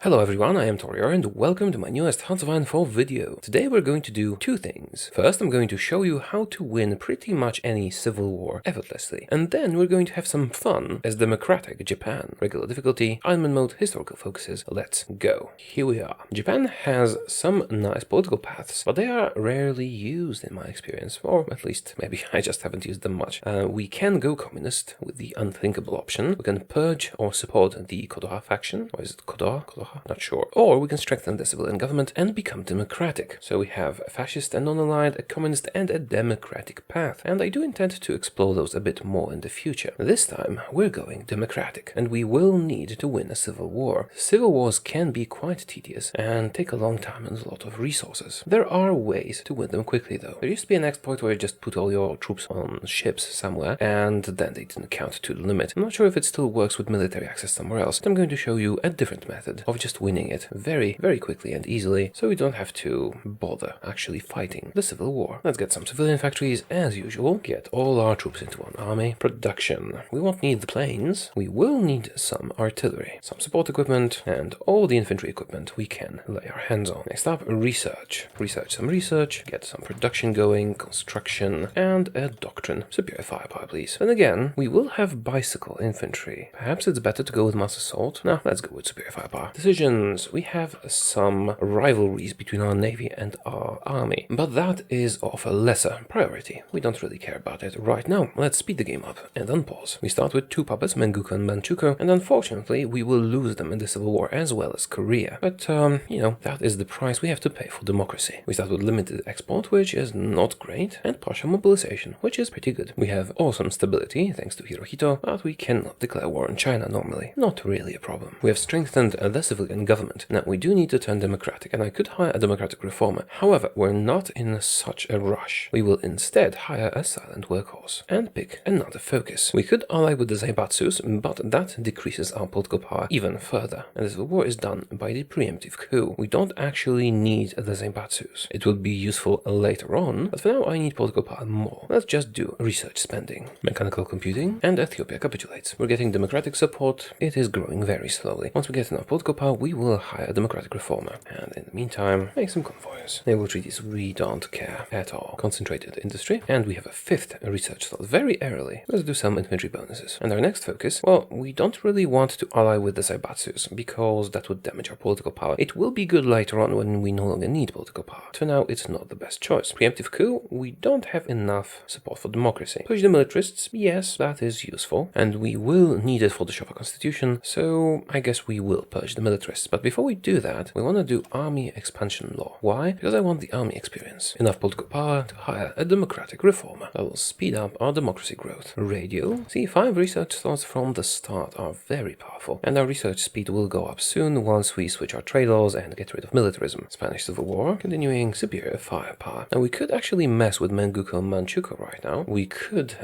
Hello everyone, I am Taureor and welcome to my newest Hearts of Iron 4 video. Today we're going to do two things. First, I'm going to show you how to win pretty much any civil war effortlessly. And then we're going to have some fun as democratic Japan. Regular difficulty, Ironman mode, historical focuses. Let's go. Here we are. Japan has some nice political paths, but they are rarely used in my experience, or at least maybe I just haven't used them much. We can go communist with the unthinkable option. We can purge or support the Kodoha faction, or is it Kodoha? Not sure. Or we can strengthen the civilian government and become democratic. So we have a fascist and non-aligned, a communist and a democratic path. And I do intend to explore those a bit more in the future. This time we're going democratic, and we will need to win a civil war. Civil wars can be quite tedious and take a long time and a lot of resources. There are ways to win them quickly though. There used to be an exploit where you just put all your troops on ships somewhere and then they didn't count to the limit. I'm not sure if it still works with military access somewhere else, but I'm going to show you a different method of just winning it very quickly and easily, so we don't have to bother actually fighting the civil war. Let's get some civilian factories as usual, get all our troops into one army. Production. We won't need the planes, we will need some artillery, some support equipment, and all the infantry equipment we can lay our hands on. Next up, research. Some research, get some production going, construction, and a doctrine. Superior firepower, please. Then again, we will have bicycle infantry. Perhaps it's better to go with mass assault. No, let's go with superior firepower. Decisions. We have some rivalries between our navy and our army, but that is of a lesser priority. We don't really care about it right now. Let's speed the game up and unpause. We start with two puppets, Menguku and Manchukuo, and unfortunately we will lose them in the civil war as well as Korea. But, that is the price we have to pay for democracy. We start with limited export, which is not great, and partial mobilization, which is pretty good. We have awesome stability, thanks to Hirohito, but we cannot declare war on China normally. Not really a problem. We have strengthened the civilian government. Now, we do need to turn democratic, and I could hire a democratic reformer. However, we're not in such a rush. We will instead hire a silent workhorse and pick another focus. We could ally with the Zaibatsus, but that decreases our political power even further, and the civil war is done by the preemptive coup. We don't actually need the Zaibatsus. It will be useful later on, but for now I need political power more. Let's just do research spending. Mechanical computing, and Ethiopia capitulates. We're getting democratic support. It is growing very slowly. Once we get enough political power, we will hire a democratic reformer, and in the meantime, make some convoys. Naval treaties, we don't care at all. Concentrated industry, and we have a fifth research slot very early. Let's do some infantry bonuses. And our next focus, well, we don't really want to ally with the Zaibatsus, because that would damage our political power. It will be good later on when we no longer need political power. For now, it's not the best choice. Preemptive coup, we don't have enough support for democracy. Push the militarists, yes, that is useful, and we will need it for the Shofa constitution, so I guess we will purge the militarists. But before we do that, we want to do army expansion law. Why? Because I want the army experience. Enough political power to hire a democratic reformer. That will speed up our democracy growth. Radio. See, 5 research slots from the start are very powerful, and our research speed will go up soon once we switch our trade laws and get rid of militarism. Spanish Civil War, continuing superior firepower. Now we could actually mess with Menguku and Manchukuo right now. We could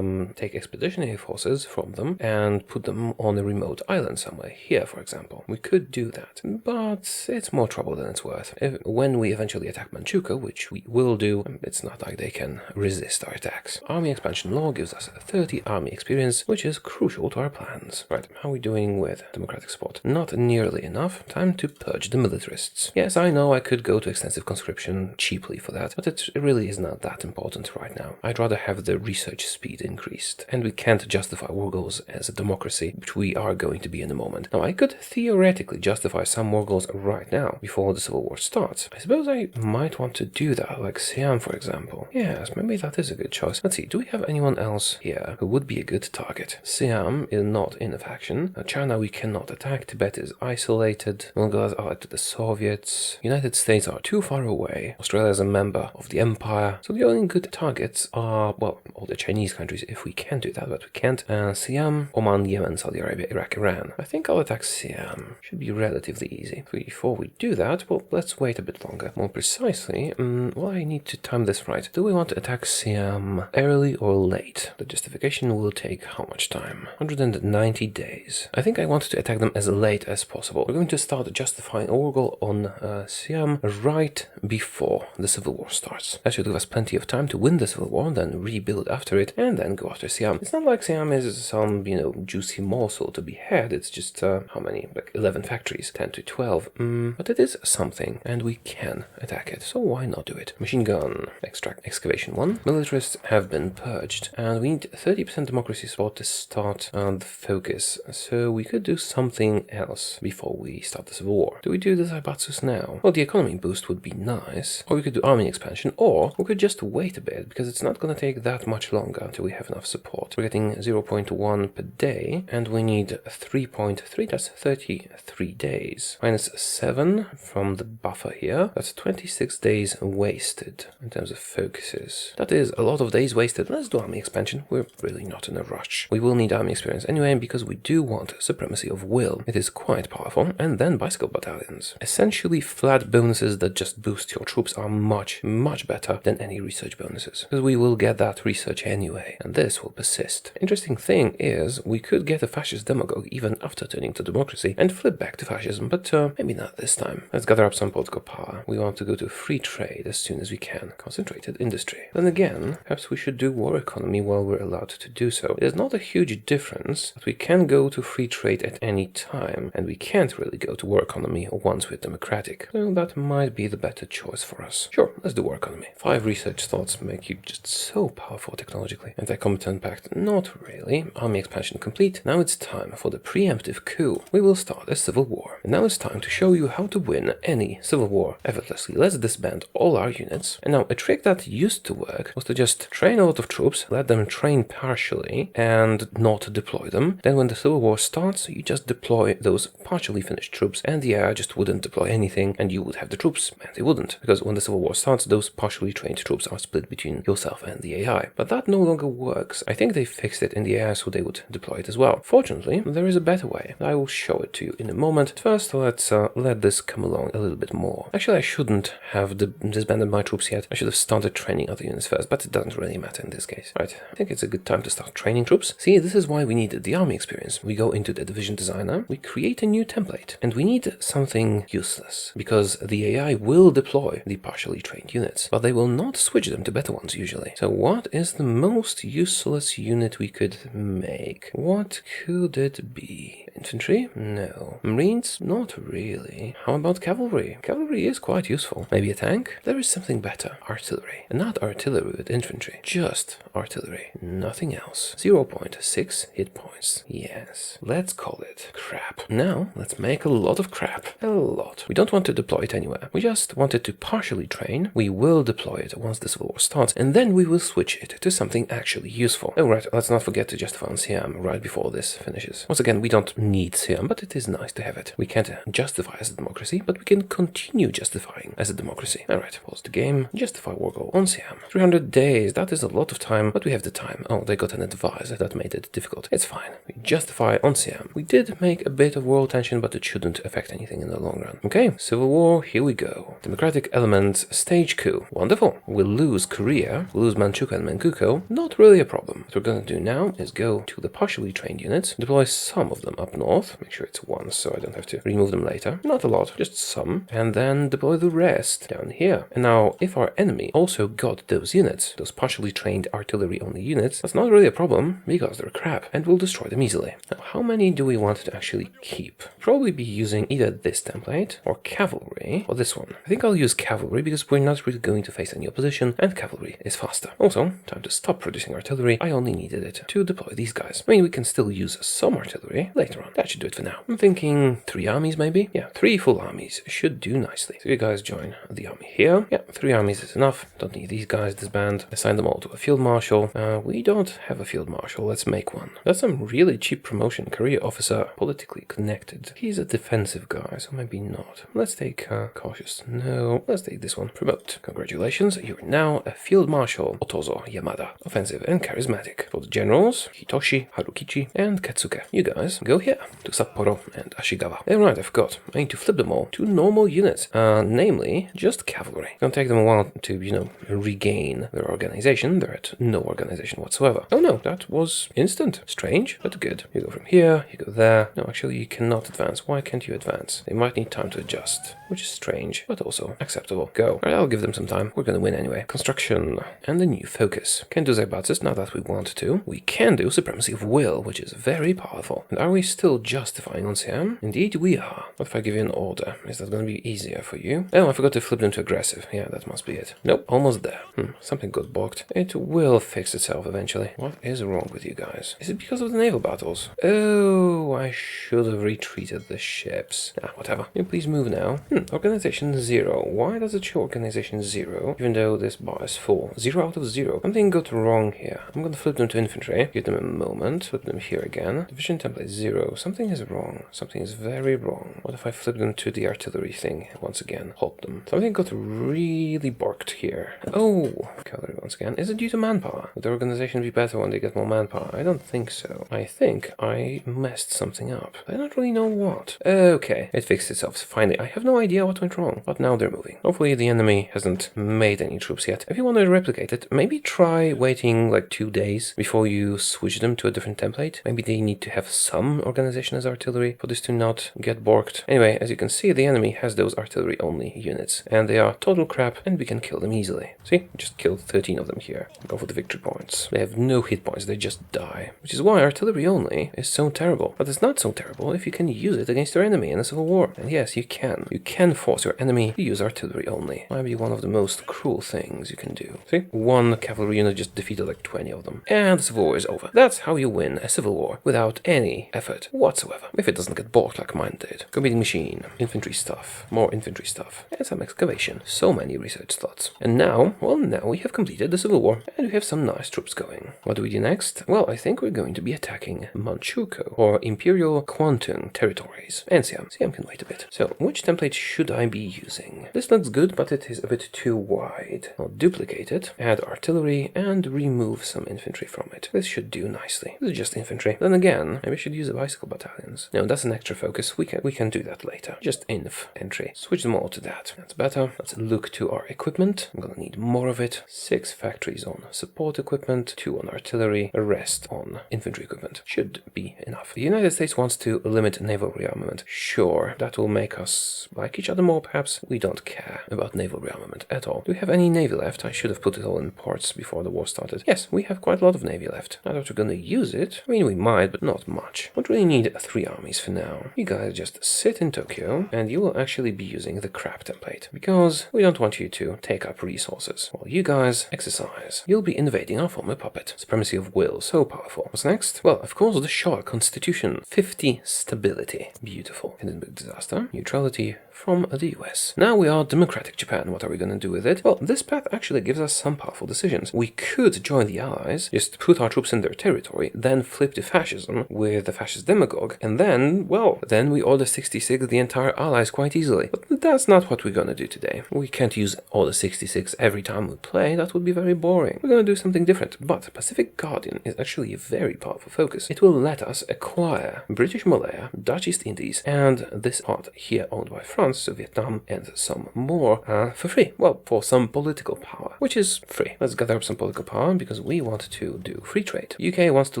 take expeditionary forces from them and put them on a remote island somewhere, here for example. We could do that, but it's more trouble than it's worth. When we eventually attack Manchukuo, which we will do, it's not like they can resist our attacks. Army expansion law gives us 30 army experience, which is crucial to our plans. Right, how are we doing with democratic support? Not nearly enough. Time to purge the militarists. Yes, I know I could go to extensive conscription cheaply for that, but it really is not that important right now. I'd rather have the research speed increased, and we can't justify war goals as a democracy, which we are going to be in a moment. Now, I could theoretically justify some war goals right now, before the civil war starts. I suppose I might want to do that, like Siam, for example. Yes, maybe that is a good choice. Let's see, do we have anyone else here who would be a good target? Siam is not in a faction. China we cannot attack. Tibet is isolated. Mongols are to the Soviets. United States are too far away. Australia is a member of the Empire. So the only good targets are, well, all the Chinese countries, if we can do that, but we can't. Siam, Oman, Yemen, Saudi Arabia, Iraq, Iran. I think I'll attack Siam. Should be relatively easy. Before we do that, well, let's wait a bit longer. More precisely, well, I need to time this right. Do we want to attack Siam early or late? The justification will take how much time? 190 days. I think I want to attack them as late as possible. We're going to start justifying a war goal on Siam right before the civil war starts. That should give us plenty of time to win the civil war, then rebuild after it, and then go after Siam. It's not like Siam is some, juicy morsel to be had. It's just, how many? Like 11 factions. factories. 10 to 12. But it is something, and we can attack it, so why not do it? Machine gun, excavation 1. Militarists have been purged, and we need 30% democracy support to start the focus, so we could do something else before we start the civil war. Do we do the Zaibatsus now? Well, the economy boost would be nice, or we could do army expansion, or we could just wait a bit, because it's not going to take that much longer until we have enough support. We're getting 0.1 per day, and we need 3.3, that's 33 days. Minus 7 from the buffer here, that's 26 days wasted in terms of focuses. That is a lot of days wasted. Let's do army expansion. We're really not in a rush. We will need army experience anyway, because we do want supremacy of will. It is quite powerful. And then bicycle battalions. Essentially flat bonuses that just boost your troops are much, much better than any research bonuses, because we will get that research anyway, and this will persist. Interesting thing is, we could get a fascist demagogue even after turning to democracy and flip back to fascism, but maybe not this time. Let's gather up some political power. We want to go to free trade as soon as we can. Concentrated industry. Then again, perhaps we should do war economy while we're allowed to do so. It is not a huge difference, but we can go to free trade at any time, and we can't really go to war economy once we're democratic. So that might be the better choice for us. Sure, let's do war economy. 5 research thoughts make you just so powerful technologically. Anti-combatant pact, not really. Army expansion complete. Now it's time for the preemptive coup. We will start a civil war. And now it's time to show you how to win any civil war effortlessly. Let's disband all our units. And now a trick that used to work was to just train a lot of troops, let them train partially, and not deploy them. Then when the civil war starts, you just deploy those partially finished troops, and the AI just wouldn't deploy anything, and you would have the troops, and they wouldn't. Because when the civil war starts, those partially trained troops are split between yourself and the AI. But that no longer works. I think they fixed it in the AI so they would deploy it as well. Fortunately, there is a better way. I will show it to you in a moment. First, let's let this come along a little bit more. Actually, I shouldn't have disbanded my troops yet. I should have started training other units first, but it doesn't really matter in this case. Right, I think it's a good time to start training troops. See, this is why we need the army experience. We go into the division designer, we create a new template, and we need something useless, because the AI will deploy the partially trained units, but they will not switch them to better ones usually. So what is the most useless unit we could make? What could it be? Infantry? No. Marines? Not really. How about cavalry? Cavalry is quite useful. Maybe a tank? There is something better. Artillery. And not artillery with infantry. Just artillery. Nothing else. 0.6 hit points. Yes. Let's call it crap. Now, let's make a lot of crap. A lot. We don't want to deploy it anywhere. We just want it to partially train. We will deploy it once the civil war starts, and then we will switch it to something actually useful. Oh right, let's not forget to justify on Siam right before this finishes. Once again, we don't need Siam, but it is nice to have it. We can't justify as a democracy, but we can continue justifying as a democracy. Alright, pause the game. Justify war goal on Siam. 300 days, that is a lot of time, but we have the time. Oh, they got an advisor, that made it difficult. It's fine. We justify on Siam. We did make a bit of world tension, but it shouldn't affect anything in the long run. Okay, civil war, here we go. Democratic elements, stage coup. Wonderful. We'll lose Korea, we'll lose Manchukuo and Manchukuo. Not really a problem. What we're going to do now is go to the partially trained units, deploy some of them up north, make sure it's once so I don't have to remove them later. Not a lot, just some. And then deploy the rest down here. And now, if our enemy also got those units, those partially trained artillery-only units, that's not really a problem, because they're crap, and we'll destroy them easily. Now, how many do we want to actually keep? Probably be using either this template, or cavalry, or this one. I think I'll use cavalry, because we're not really going to face any opposition, and cavalry is faster. Also, time to stop producing artillery. I only needed it to deploy these guys. I mean, we can still use some artillery later on. That should do it for now. I'm thinking 3 armies maybe? Yeah, 3 full armies should do nicely. So you guys join the army here. Yeah, 3 armies is enough. Don't need these guys disband. Assign them all to a field marshal. We don't have a field marshal. Let's make one. That's some really cheap promotion. Career officer, politically connected. He's a defensive guy, so maybe not. Let's take cautious. No, let's take this one. Promote. Congratulations, you're now a field marshal. Otozo Yamada. Offensive and charismatic. For the generals, Hitoshi, Harukichi, and Katsuke. You guys go here to Sapporo and Ashigawa. Alright, I forgot. I need to flip them all to normal units. Namely, just cavalry. It's gonna take them a while to, regain their organization. They're at no organization whatsoever. Oh no, that was instant. Strange, but good. You go from here, you go there. No, actually, you cannot advance. Why can't you advance? They might need time to adjust, which is strange, but also acceptable. Go. Alright, I'll give them some time. We're gonna win anyway. Construction and a new focus. Can't do Zaibatsus now that we want to. We can do supremacy of will, which is very powerful. And are we still justifying on Siam? Indeed we are. What if I give you an order? Is that going to be easier for you? Oh, I forgot to flip them to aggressive. Yeah, that must be it. Nope, almost there. Something got blocked. It will fix itself eventually. What is wrong with you guys? Is it because of the naval battles? Oh, I should have retreated the ships. Whatever. Can you please move now? Organization 0. Why does it show Organization 0, even though this bar is full? 0 out of 0. Something got wrong here. I'm gonna flip them to infantry. Give them a moment. Flip them here again. Division template 0. Something is wrong. Something is very wrong. What if I flip them to the artillery thing once again? Hold them. Something got really barked here. Oh, cavalry once again. Is it due to manpower? Would the organization be better when they get more manpower? I don't think so. I think I messed something up. I don't really know what. Okay, it fixed itself. Finally, I have no idea what went wrong, but now they're moving. Hopefully the enemy hasn't made any troops yet. If you want to replicate it, maybe try waiting like 2 days before you switch them to a different template. Maybe they need to have some organization as artillery for this to not get borked. Anyway, as you can see, the enemy has those artillery only units, and they are total crap, and we can kill them easily. See, we just killed 13 of them here. Go for the victory points. They have no hit points, they just die. Which is why artillery only is so terrible. But it's not so terrible if you can use it against your enemy in a civil war. And yes, you can. You can force your enemy to use artillery only. Might be one of the most cruel things you can do. See, one cavalry unit just defeated like 20 of them. And the civil war is over. That's how you win a civil war without any effort whatsoever. If it doesn't get balked like mine did. Competing machine, infantry stuff, more infantry stuff, and some excavation. So many research slots. And now, well, now we have completed the civil war, and we have some nice troops going. What do we do next? Well, I think we're going to be attacking Manchuria, or Imperial Quantum territories, and Siam. Siam can wait a bit. So, which template should I be using? This looks good, but it is a bit too wide. I'll duplicate it, add artillery, and remove some infantry from it. This should do nicely. This is just infantry. Then again, maybe I should use the bicycle battalions. No, that's an extra focus. We can do that later. Just inf entry. Switch them all to that. That's better. Let's look to our equipment. I'm gonna need more of it. 6 factories on support equipment, 2 on artillery, a rest on infantry equipment. Should be enough. The United States wants to limit naval rearmament. Sure, that will make us like each other more, perhaps. We don't care about naval rearmament at all. Do we have any navy left? I should have put it all in ports before the war started. Yes, we have quite a lot of navy left. Not that we're gonna use it. I mean, we might, but not much. Don't really need 3 armies for now. You guys just sit in Tokyo, and you will actually be using the crap template, because we don't want you to take up resources while you guys exercise. You'll be invading our former puppet. Supremacy of will, so powerful. What's next? Well, of course, the Shah Constitution. 50 stability. Beautiful. Hindenburg disaster. Neutrality from the US. Now we are democratic Japan. What are we going to do with it? Well, this path actually gives us some powerful decisions. We could join the Allies, just put our troops in their territory, then flip to fascism with the fascist demagogue, and then, well, then we order 66 the entire Allies quite easily. But that's not what we're going to do today. We can't use order 66 every time we play. That would be very boring. We're going to do something different. But Pacific Guardian is actually a very powerful focus. It will let us acquire British Malaya, Dutch East Indies, and this part here owned by France, so Vietnam, and some more for free. Well, for some political power, which is free. Let's gather up some political power because we want to do free trade. UK wants to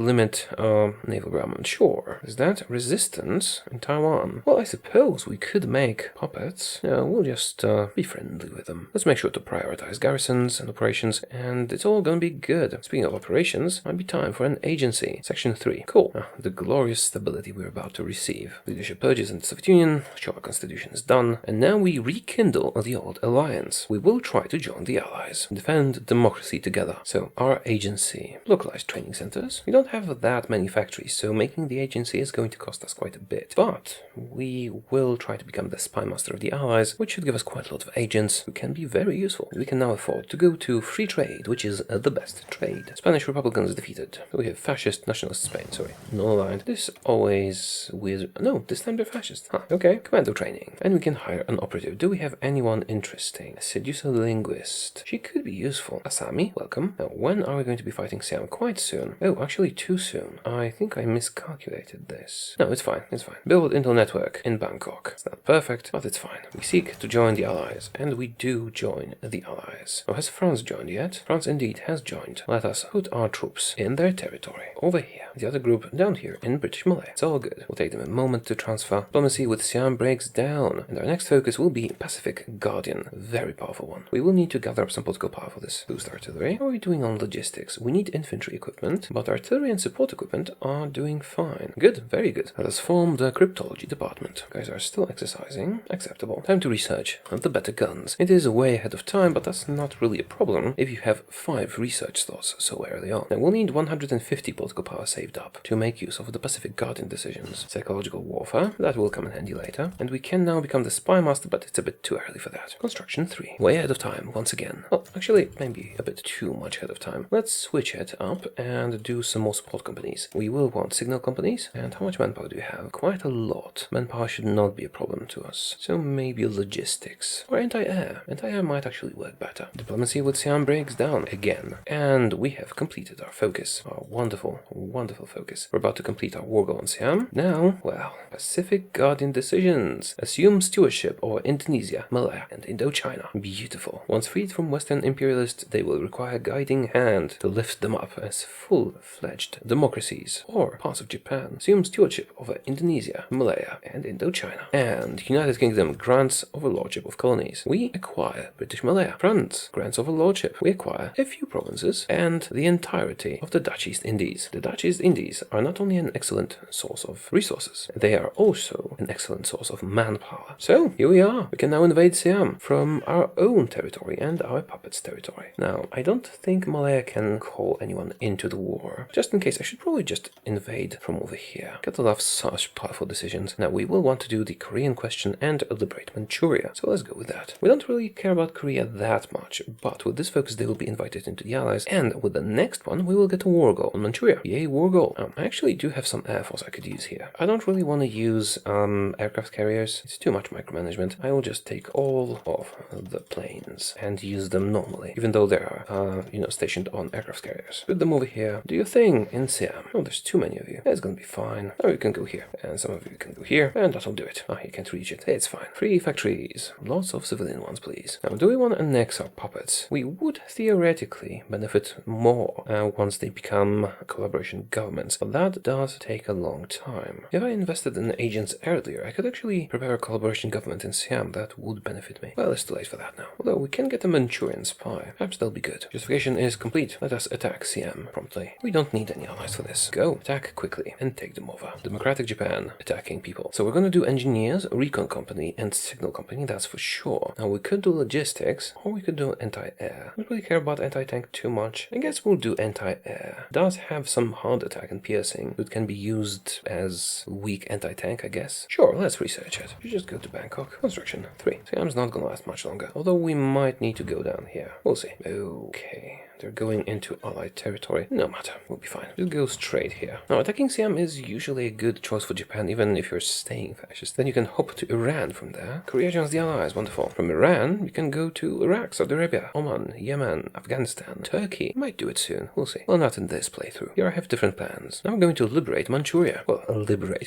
limit naval rearmament. Sure. Is that resistance in Taiwan? Well, I suppose we could make puppets. No, we'll just be friendly with them. Let's make sure to prioritize garrisons and operations, and it's all gonna be good. Speaking of operations, might be time for an agency. Section 3. Cool. The glorious stability we're about to receive. Leadership purges in the Soviet Union, Shaw Constitution is done, and now we rekindle the old alliance. We will try to join the Allies, defend democracy together. So, our agency. Localized training centers. We don't have that many factories, so making the agency is going to cost us quite a bit. But we will try to become the spy master of the Allies, which should give us quite a lot of agents who can be very useful. We can now afford to go to free trade, which is the best trade. Spanish Republicans defeated. We have fascist nationalist Spain, sorry. Non-aligned. This always with... No, this time they're fascist. Huh, okay. Commando training. And we can hire an operative. Do we have anyone interesting? A seducer linguist. She could be useful. Asami, welcome. Now, when are we going to be fighting Siam? Quite soon. Oh, actually too soon. I think I miscalculated this. No, it's fine. It's fine. Build Intel network in Bangkok. It's not perfect, but it's fine. We seek to join the Allies, and we do join the Allies. Oh, has France joined yet? France indeed has joined. Let us put our troops in their territory, over here. The other group down here in British Malaya. It's all good. We'll take them a moment to transfer. Diplomacy with Siam breaks down, and our next focus will be Pacific Guardian. Very powerful one. We will need to gather up some political power for this. Boost artillery. How are we doing on logistics? We need infantry equipment, but artillery and support equipment are doing fine. Good, very good. Let us form the cryptology department. Guys are still exercising. Acceptable. Time to research the better guns. It is way ahead of time, but that's not really a problem if you have 5 research slots so early on. Now we'll need 150 political power saved up to make use of the Pacific Guardian decisions. Psychological warfare, that will come in handy later. And we can now become the spy master, but it's a bit too early for that. Construction 3. Way ahead of time, once again. Well, actually, maybe a bit too much ahead of time. Let's switch it up and do some more support companies. We will want signal companies. And how much manpower do we have? Quite a lot. Manpower should not be a problem to us. So maybe logistics. Or anti-air. Anti-air might actually work better. Diplomacy with Siam breaks down again. And we have completed our focus. Our wonderful, wonderful focus. We're about to complete our war goal on Siam. Now, well, Pacific Guardian decisions. Assume stewardship over Indonesia, Malaya, and Indochina. Beautiful. Once freed from Western imperialists, they will require a guiding hand to lift them up as full-fledged democracies. Or parts of Japan. Assume stewardship over Indonesia, Malaya, and Indochina. And United Kingdom grants overlordship of colonies. We acquire British Malaya. France grants overlordship. We acquire a few provinces and the entirety of the Dutch East Indies. The Dutch East Indies are not only an excellent source of resources, they are also an excellent source of manpower. So, here we are. We can now invade Siam from our own territory and our puppets' territory. Now, I don't think Malaya can call anyone into the war. Just in case, I should probably just invade from over here. Gotta love such powerful decisions. Now, we will want to do the Korean question and Liberate Manchuria. So let's go with that. We don't really care about Korea that much, but with this focus, they will be invited into the Allies. And with the next one, we will get a war goal on Manchuria. Yay, war goal. I actually do have some air force I could use here. I don't really want to use aircraft carriers. It's too much micromanagement. I will just take all of the planes and use them normally, even though they are, stationed on aircraft carriers. Put them over here. Do your thing in Siam. Oh, there's too many of you. That's gonna be fine. Now you can go here, and some of you can go here, and that'll do it. You can't reach it. It's fine. 3 factories. Lots of civilian ones, please. Now, do we want to annex our puppets? We would theoretically benefit more once they become collaboration governments, but that does take a long time. If I invested in agents earlier, I could actually prepare a collaboration government in Siam that would benefit me. Well, it's too late for that now. Although we can get a Manchurian spy. Perhaps that'll be good. Justification is complete. Let us attack Siam promptly. We don't need any allies for this. Go, attack quickly, and take them over. Democratic Japan, attacking people. So we're gonna do engineers, recon company, and signal company, that's for sure. Now we could do logistics, or we could do anti-air. I don't really care about anti-tank too much. I guess we'll do anti-air. Does have some hard attack and piercing. It can be used as weak anti-tank, I guess. Sure, let's research it. You just go to Bangkok. Construction 3. Siam's not gonna last much longer, although we might need to go down here. We'll see. Okay. They're going into Allied territory. No matter, we'll be fine. We'll go straight here. Now, attacking Siam is usually a good choice for Japan, even if you're staying fascist. Then you can hop to Iran from there. Korea joins the Allies, wonderful. From Iran, you can go to Iraq, Saudi Arabia, Oman, Yemen, Afghanistan, Turkey. Might do it soon, we'll see. Well, not in this playthrough. Here I have different plans. Now I'm going to liberate Manchuria. Well,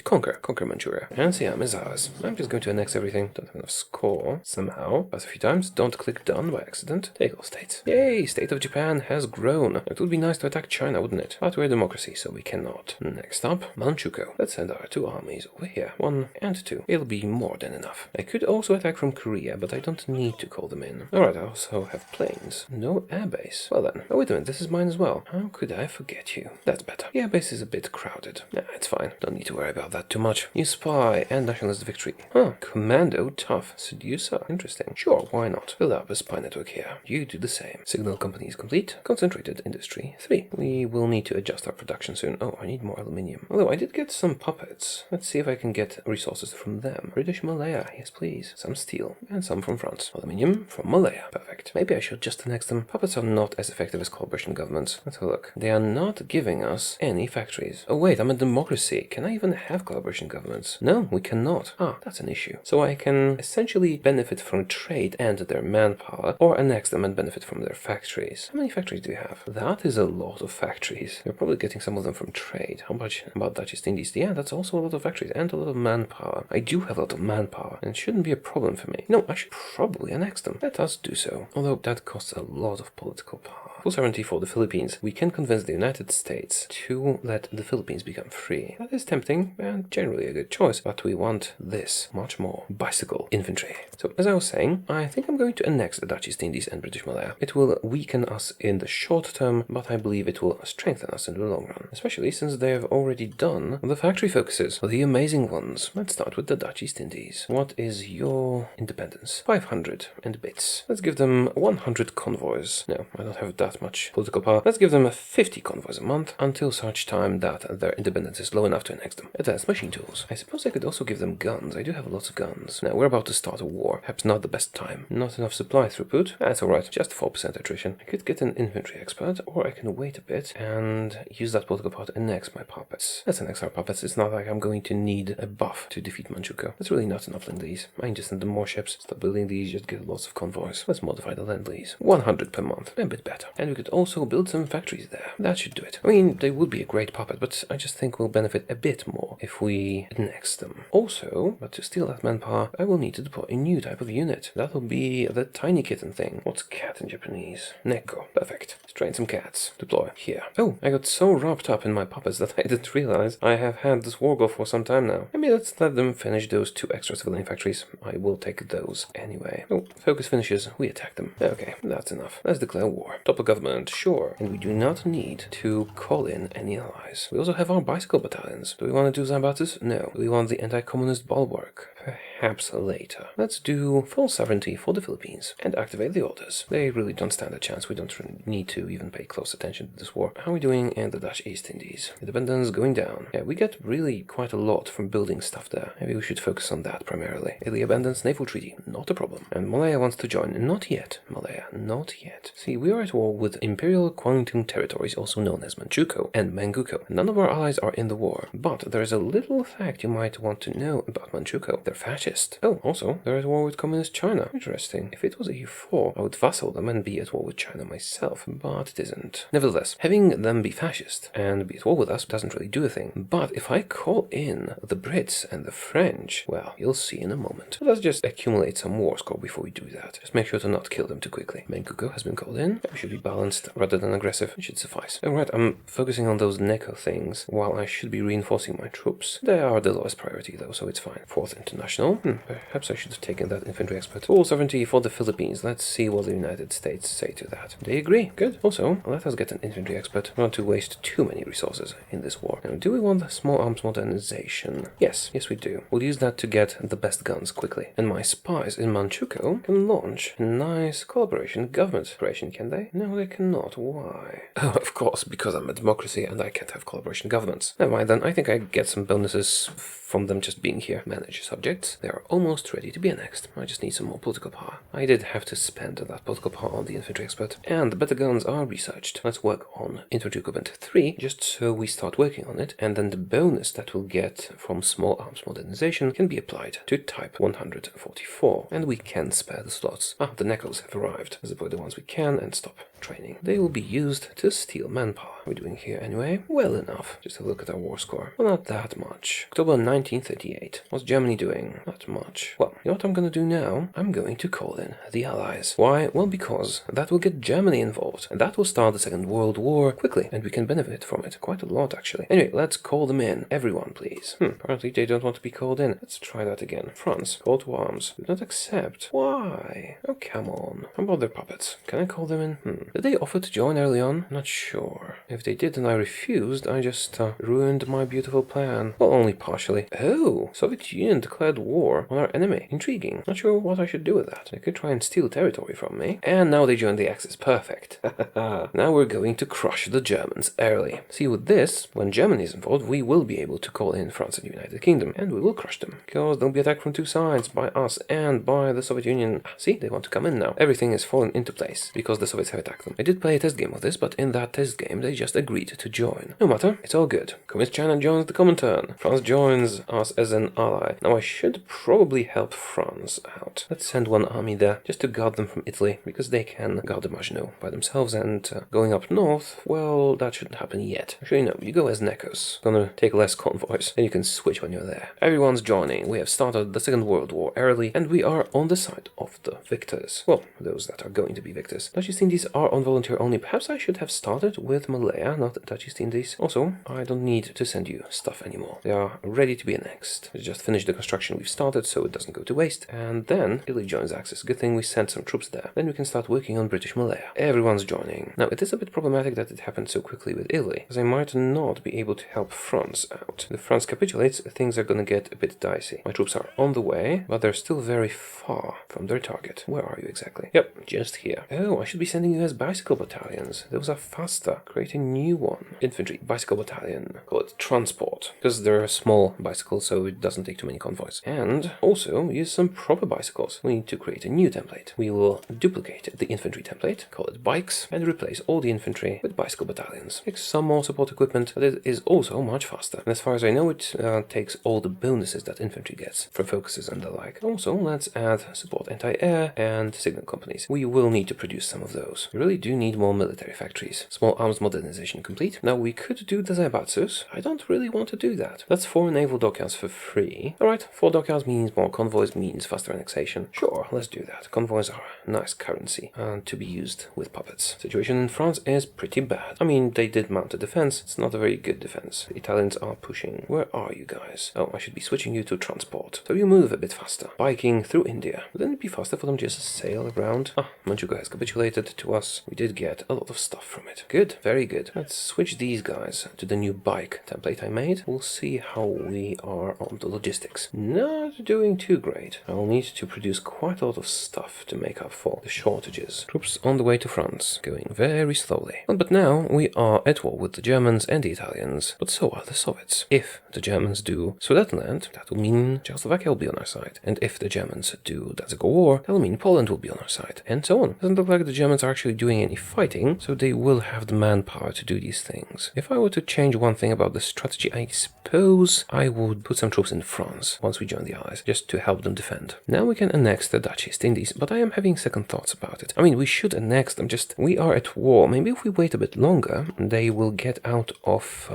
conquer Manchuria. And Siam is ours. I'm just going to annex everything. Don't have enough score, somehow. Pass a few times, don't click done by accident. Take all states. Yay, state of Japan has grown. It would be nice to attack China, wouldn't it? But we're a democracy, so we cannot. Next up, Manchukuo. Let's send our 2 armies over here. 1 and 2. It'll be more than enough. I could also attack from Korea, but I don't need to call them in. Alright, I also have planes. No airbase. Well then. Oh, wait a minute, this is mine as well. How could I forget you? That's better. The airbase is a bit crowded. Nah, it's fine. Don't need to worry about that too much. New spy and nationalist victory. Huh. Commando, tough, seducer. Interesting. Sure, why not? Build up a spy network here. You do the same. Signal company is complete. Concentrated industry 3. We will need to adjust our production soon. Oh, I need more aluminium. Although I did get some puppets. Let's see if I can get resources from them. British Malaya, yes please. Some steel and some from France. Aluminium from Malaya. Perfect. Maybe I should just annex them. Puppets are not as effective as collaboration governments. Let's have a look. They are not giving us any factories. Oh wait, I'm a democracy. Can I even have collaboration governments? No, we cannot. Ah, that's an issue. So I can essentially benefit from trade and their manpower, or annex them and benefit from their factories. How many factories do you have? That is a lot of factories. You're probably getting some of them from trade. How much about Dutch East Indies? Yeah, that's also a lot of factories and a lot of manpower. I do have a lot of manpower, and it shouldn't be a problem for me. No, I should probably annex them. Let us do so. Although that costs a lot of political power. Full sovereignty for the Philippines. We can convince the United States to let the Philippines become free. That is tempting and generally a good choice, but we want this much more. Bicycle infantry. So, as I was saying, I think I'm going to annex the Dutch East Indies and British Malaya. It will weaken us in the short term, but I believe it will strengthen us in the long run, especially since they have already done the factory focuses, the amazing ones. Let's start with the Dutch East Indies. What is your independence? 500 and bits. Let's give them 100 convoys. No, I don't have that much political power. Let's give them 50 convoys a month until such time that their independence is low enough to annex them. Advanced machine tools. I suppose I could also give them guns. I do have lots of guns. Now, we're about to start a war. Perhaps not the best time. Not enough supply throughput. That's alright. Just 4% attrition. I could get an infantry expert, or I can wait a bit and use that political power to annex my puppets. Let's annex our puppets. It's not like I'm going to need a buff to defeat Manchukuo. That's really not enough Lend-Lease. I can just send them more ships. Stop building these, just get lots of convoys. Let's modify the Lend-Lease. 100 per month. A bit better. And we could also build some factories there. That should do it. I mean, they would be a great puppet, but I just think we'll benefit a bit more if we annex them. Also, but to steal that manpower, I will need to deploy a new type of unit. That'll be the tiny kitten thing. What's cat in Japanese? Neko. Perfect. Let's train some cats. Deploy. Here. Oh, I got so wrapped up in my puppets that I didn't realize I have had this war go for some time now. Maybe let's let them finish those 2 extra civilian factories. I will take those anyway. Oh, focus finishes. We attack them. Okay, that's enough. Let's declare war. Topple government, sure. And we do not need to call in any allies. We also have our bicycle battalions. Do we want to do Zambatus? No. Do we want the anti-communist bulwark? Perhaps later. Let's do full sovereignty for the Philippines and activate the orders. They really don't stand a chance. We don't really need to even pay close attention to this war. How are we doing in the Dutch East Indies? Independence going down. Yeah, we get really quite a lot from building stuff there. Maybe we should focus on that primarily. Italy abandons naval treaty. Not a problem. And Malaya wants to join. Not yet. Malaya. Not yet. See, we are at war with Imperial Kwangtung territories, also known as Manchukuo and Manchukuo. None of our allies are in the war. But there is a little fact you might want to know about Manchukuo. They're fascist. Oh, also, they're at war with communist China. Interesting. If it was EU4, I would vassal them and be at war with China myself, but it isn't. Nevertheless, having them be fascist and be at war with us doesn't really do a thing. But if I call in the Brits and the French, well, you'll see in a moment. So let's just accumulate some war score before we do that. Just make sure to not kill them too quickly. Manchukuo has been called in. We should be balanced rather than aggressive. It should suffice. Alright, I'm focusing on those Neko things while I should be reinforcing my troops. They are the lowest priority though, so it's fine. 4th International. Perhaps I should have taken that infantry expert. Full sovereignty for the Philippines. Let's see what the United States say to that. They agree. Good. Also, let us get an infantry expert. Not to waste too many resources in this war. Now, do we want small arms modernization? Yes. Yes, we do. We'll use that to get the best guns quickly. And my spies in Manchukuo can launch a nice collaboration government operation, can they? No, they cannot. Why? Oh, of course, because I'm a democracy and I can't have collaboration governments. Never mind then. I think I get some bonuses from them just being here. Manage subjects. They are almost ready to be annexed. I just need some more political power. I did have to spend that political power on the infantry expert. And the better guns are researched. Let's work on infantry equipment 3, just so we start working on it. And then the bonus that we'll get from small arms modernization can be applied to type 144. And we can spare the slots. Ah, the Nekos have arrived. Let's deploy the ones we can and stop training. They will be used to steal manpower. We're doing here anyway. Well enough. Just have a look at our war score. Well, not that much. October 1938. What's Germany doing? Not much. Well, you know what I'm going to do now? I'm going to call in the Allies. Why? Well, because that will get Germany involved. And that will start the Second World War quickly. And we can benefit from it. Quite a lot, actually. Anyway, let's call them in. Everyone, please. Apparently they don't want to be called in. Let's try that again. France. Call to arms. Do not accept. Why? Oh, come on. How about their puppets? Can I call them in? Did they offer to join early on? Not sure. If they did and I refused, I just ruined my beautiful plan. Well, only partially. Oh, Soviet Union declared war on our enemy. Intriguing. Not sure what I should do with that. They could try and steal territory from me. And now they joined the Axis. Perfect. Now we're going to crush the Germans early. See, with this, when Germany is involved, we will be able to call in France and the United Kingdom. And we will crush them. Because they'll be attacked from 2 sides. By us and by the Soviet Union. See, they want to come in now. Everything is fallen into place. Because the Soviets have attacked them. I did play a test game of this, but in that test game, they just agreed to join. No matter. It's all good. Communist China joins the Comintern. France joins us as an ally. Now I should probably help France out. Let's send one army there, just to guard them from Italy, because they can guard the Maginot by themselves, and going up north, well, that shouldn't happen yet. Actually, no, you go as Necos. Gonna take less convoys, and you can switch when you're there. Everyone's joining. We have started the Second World War early, and we are on the side of the victors. Well, those that are going to be victors. Dutch East Indies are on volunteer only. Perhaps I should have started with Malaya, not Dutch East Indies. Also, I don't need to send you stuff anymore. They are ready to be annexed. We just finished the construction we've started, so it doesn't go to waste. And then Italy joins Axis. Good thing we sent some troops there. Then we can start working on British Malaya. Everyone's joining. Now, it is a bit problematic that it happened so quickly with Italy, as I might not be able to help France out. If France capitulates, things are gonna get a bit dicey. My troops are on the way, but they're still very far from their target. Where are you exactly? Yep, just here. Oh, I should be sending you as bicycle battalions. Those are faster. Create a new one. Infantry, bicycle battalion. Call it transport, because they're a small bicycle, so it doesn't take too many convoys. And also use some proper bicycles. We need to create a new template. We will duplicate the infantry template, call it bikes, and replace all the infantry with bicycle battalions. Takes some more support equipment, but it is also much faster. And as far as I know, it takes all the bonuses that infantry gets for focuses and the like. Also, let's add support anti-air and signal companies. We will need to produce some of those. We really do need more military factories. Small arms modernization complete. Now we could do the Zaibatsus. I don't really want to do that. That's 4 naval dockyards for free. Alright, 4 dockyards means more convoys, means faster annexation. Sure, let's do that. Convoys are nice currency to be used with puppets. Situation in France is pretty bad. I mean, they did mount a defense. It's not a very good defense. The Italians are pushing. Where are you guys? Oh, I should be switching you to transport. So you move a bit faster. Biking through India. Wouldn't it be faster for them just to sail around? Ah, Manchuria has capitulated to us. We did get a lot of stuff from it. Good, very good. Let's switch these guys to the new bike template I made. We'll see how we are on the logistics. Not doing too great. I'll need to produce quite a lot of stuff to make up for the shortages. Troops on the way to France, going very slowly. But now we are at war with the Germans and the Italians, but so are the Soviets. If the Germans do Sudetenland, that will mean Czechoslovakia will be on our side. And if the Germans do Danzig War, that will mean Poland will be on our side. And so on. Doesn't look like the Germans are actually doing any fighting, so they will have the manpower to do these things. If I were to change one thing about the strategy, I suppose I would put some troops in France once we join the Allies, just to help them defend. Now we can annex the Dutch East Indies, but I am having second thoughts about it. I mean, we should annex them, just we are at war. Maybe if we wait a bit longer, they will get out of